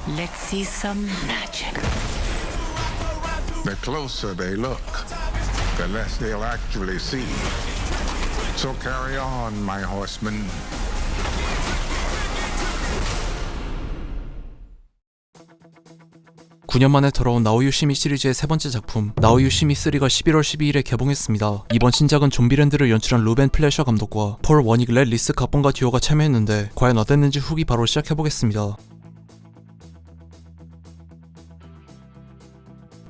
Let's see some magic. The closer they look, the less they'll actually see. So carry on, my horsemen. (9년) 만에 돌아온 나우 요시미 시리즈의 세 번째 작품 나우 요시미 3가 11월 12일에 개봉했습니다. 이번 신작은 좀비랜드를 연출한 루벤 플래셔 감독과 폴 워니글렛 리스 각본가 듀오가 참여했는데 과연 어땠는지 후기 바로 시작해보겠습니다.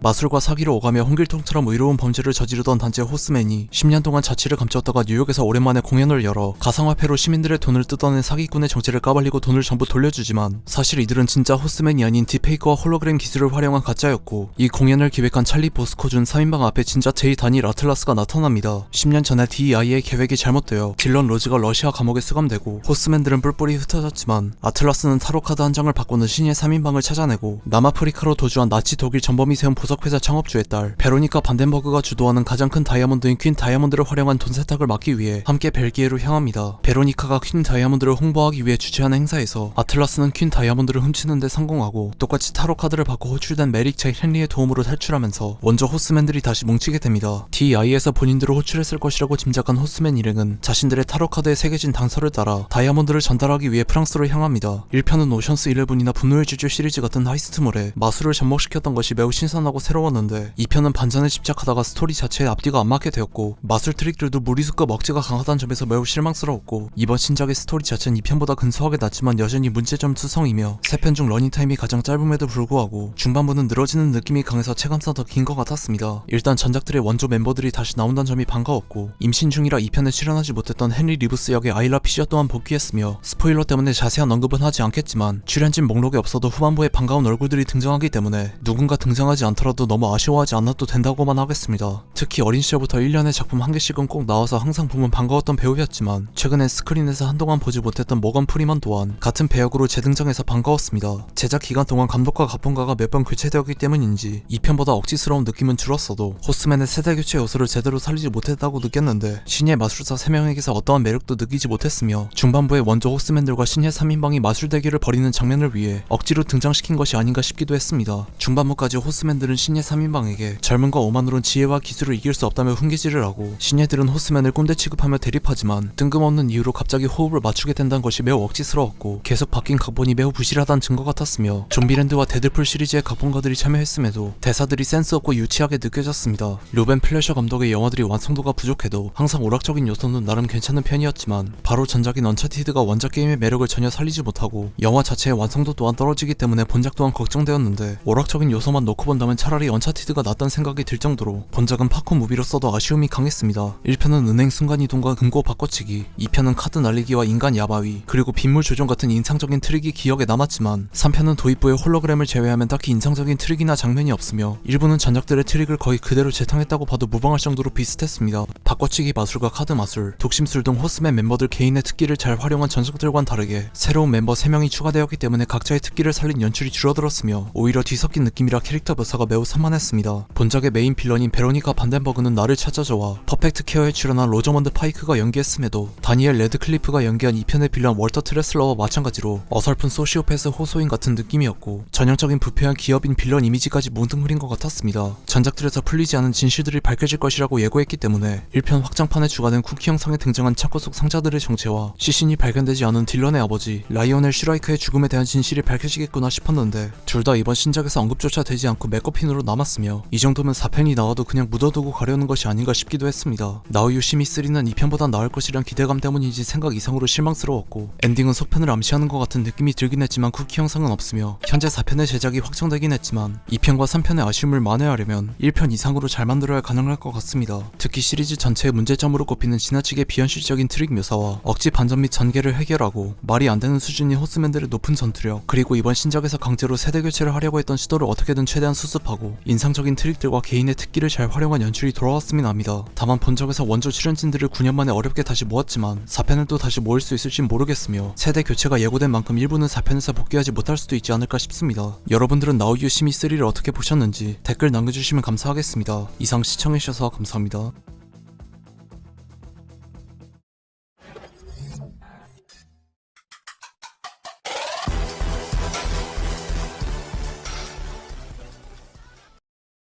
마술과 사기를 오가며 홍길동처럼 의로운 범죄를 저지르던 단지의 호스맨이 10년 동안 자취를 감췄다가 뉴욕에서 오랜만에 공연을 열어 가상화폐로 시민들의 돈을 뜯어낸 사기꾼의 정체를 까발리고 돈을 전부 돌려주지만 사실 이들은 진짜 호스맨이 아닌 딥페이크와 홀로그램 기술을 활용한 가짜였고, 이 공연을 기획한 찰리 보스코 준 3인방 앞에 진짜 제2단일 아틀라스가 나타납니다. 10년 전에 DEI의 계획이 잘못되어 딜런 로즈가 러시아 감옥에 수감되고 호스맨들은 뿔뿔이 흩어졌지만 아틀라스는 타로카드 한 장을 바꾸는 신의 3인방을 찾아내고 남아프리카로 도주한 나치 독일 전범이 세운 보석회사 창업주의 딸 베로니카 반덴버그가 주도하는 가장 큰 다이아몬드인 퀸 다이아몬드를 활용한 돈 세탁을 막기 위해 함께 벨기에로 향합니다. 베로니카가 퀸 다이아몬드를 홍보하기 위해 주최하는 행사에서 아틀라스는 퀸 다이아몬드를 훔치는 데 성공하고 똑같이 타로 카드를 받고 호출된 메릭 잭 헨리의 도움으로 탈출하면서 원조 호스맨들이 다시 뭉치게 됩니다. DI에서 본인들을 호출했을 것이라고 짐작한 호스맨 일행은 자신들의 타로 카드에 새겨진 당서를 따라 다이아몬드를 전달하기 위해 프랑스로 향합니다. 1편은 오션스 11이나 분노의 주주 시리즈 같은 하이스트물에 마술을 접목시켰던 것이 매우 신선하고 새로웠는데 2편은 반전에 집착하다가 스토리 자체에 앞뒤가 안 맞게 되었고 마술 트릭들도 무리수급 억지가 강하다는 점에서 매우 실망스러웠고, 이번 신작의 스토리 자체는 2편보다 근소하게 낮지만 여전히 문제점 투성이며 3편 중 러닝타임이 가장 짧음에도 불구하고 중반부는 늘어지는 느낌이 강해서 체감상 더 긴 것 같았습니다. 일단 전작들의 원조 멤버들이 다시 나온다는 점이 반가웠고, 임신 중이라 2편에 출연하지 못했던 헨리 리브스 역의 아일라 피셔 또한 복귀했으며 스포일러 때문에 자세한 언급은 하지 않겠지만 출연진 목록에 없어도 후반부에 반가운 얼굴들이 등장하기 때문에 누군가 등장하지 않더라도 너무 아쉬워하지 않아도 된다고만 하겠습니다. 특히 어린 시절부터 1년에 작품 한 개씩은 꼭 나와서 항상 보면 반가웠던 배우였지만 최근엔 스크린에서 한동안 보지 못했던 모건 프리먼 또한 같은 배역으로 재등장해서 반가웠습니다. 제작 기간 동안 감독과 각본가가 몇 번 교체되었기 때문인지 2편보다 억지스러운 느낌은 줄었어도 호스맨의 세대 교체 요소를 제대로 살리지 못했다고 느꼈는데 신예 마술사 3명에게서 어떠한 매력도 느끼지 못했으며 중반부에 원조 호스맨들과 신예 3인방이 마술 대결을 벌이는 장면을 위해 억지로 등장시킨 것이 아닌가 싶기도 했습니다. 중반부까지 호스맨들은 신예 3인방에게 젊음과 오만으론 지혜와 기술을 이길 수 없다며 훈계질을 하고 신예들은 호스맨을 꼰대 취급하며 대립하지만 뜬금없는 이유로 갑자기 호흡을 맞추게 된다는 것이 매우 억지스러웠고 계속 바뀐 각본이 매우 부실하다는 증거 같았으며 좀비랜드와 데드풀 시리즈의 각본가들이 참여했음에도 대사들이 센스 없고 유치하게 느껴졌습니다. 루벤 플래셔 감독의 영화들이 완성도가 부족해도 항상 오락적인 요소는 나름 괜찮은 편이었지만 바로 전작인 언차티드가 원작 게임의 매력을 전혀 살리지 못하고 영화 자체의 완성도 또한 떨어지기 때문에 본작 또한 걱정되었는데 오락적인 요소만 놓고 본다면 차라리 언차티드가 낫다는 생각이 들 정도로 본작은 팝콘 무비로서도 아쉬움이 강했습니다. 1편은 은행 순간이동과 금고 바꿔치기, 2편은 카드 날리기와 인간 야바위, 그리고 빗물 조종 같은 인상적인 트릭이 기억에 남았지만 3편은 도입부의 홀로그램을 제외하면 딱히 인상적인 트릭이나 장면이 없으며 일부는 전작들의 트릭을 거의 그대로 재탕했다고 봐도 무방할 정도로 비슷했습니다. 바꿔치기 마술과 카드 마술, 독심술 등 호스맨 멤버들 개인의 특기를 잘 활용한 전작들과는 다르게 새로운 멤버 3명이 추가되었기 때문에 각자의 특기를 살린 연출이 줄어들었으며 오히려 뒤섞인 느낌이라 캐릭터 묘사가 매우 산만했습니다. 본작의 메인 빌런인 베로니카 반덴버그는 나를 찾아줘와 퍼펙트 케어에 출연한 로저먼드 파이크가 연기했음에도 다니엘 레드클리프가 연기한 2편의 빌런 월터 트레슬러와 마찬가지로 어설픈 소시오패스 호소인 같은 느낌이었고 전형적인 부패한 기업인 빌런 이미지까지 뭉뚱그린 것 같았습니다. 전작들에서 풀리지 않은 진실들이 밝혀질 것이라고 예고했기 때문에 1편 확장판에 추가된 쿠키 형상에 등장한 창고 속 상자들의 정체와 시신이 발견되지 않은 딜런의 아버지 라이오넬 슈라이크의 죽음에 대한 진실이 밝혀지겠구나 싶었는데 둘 다 이번 신작에서 언급조차 되지 않고 맥거핀으로 남았으며 이 정도면 4편이 나와도 그냥 묻어두고 가려는 것이 아닌가 싶기도 했습니다. 나우 요시미 3는 2편보다 나을 것이란 기대감 때문인지 생각 이상으로 실망스러웠고 엔딩은 속편을 암시하는 것 같은 느낌이 들긴 했지만 쿠키 형상은 없으며 현재 4편의 제작이 확정되긴 했지만 2편과 3편의 아쉬움을 만회하려면 1편 이상으로 잘 만들어야 가능할 것 같습니다. 특히 시리즈 전체의 문제점으로 꼽히는 지나치게 비현실적인 트릭 묘사와 억지 반전 및 전개를 해결하고 말이 안 되는 수준인 호스맨들의 높은 전투력, 그리고 이번 신작에서 강제로 세대 교체를 하려고 했던 시도를 어떻게든 최대한 수습하고 인상적인 트릭들과 개인의 특기를 잘 활용한 연출이 돌아왔으면 합니다. 다만 본작에서 원조 출연진들을 9년 만에 어렵게 다시 모았지만 4편을 또 다시 모을 수 있을진 모르겠으며 세대 교체가 예고된 만큼 일부는 4편에서 복귀하지 못할 수도 있지 않을까 싶습니다. 여러분들은 나우 요시미 3를 어떻게 보셨는지 댓글 남겨주시면 감사하겠습니다. 이상 시청해주셔서 감사합니다.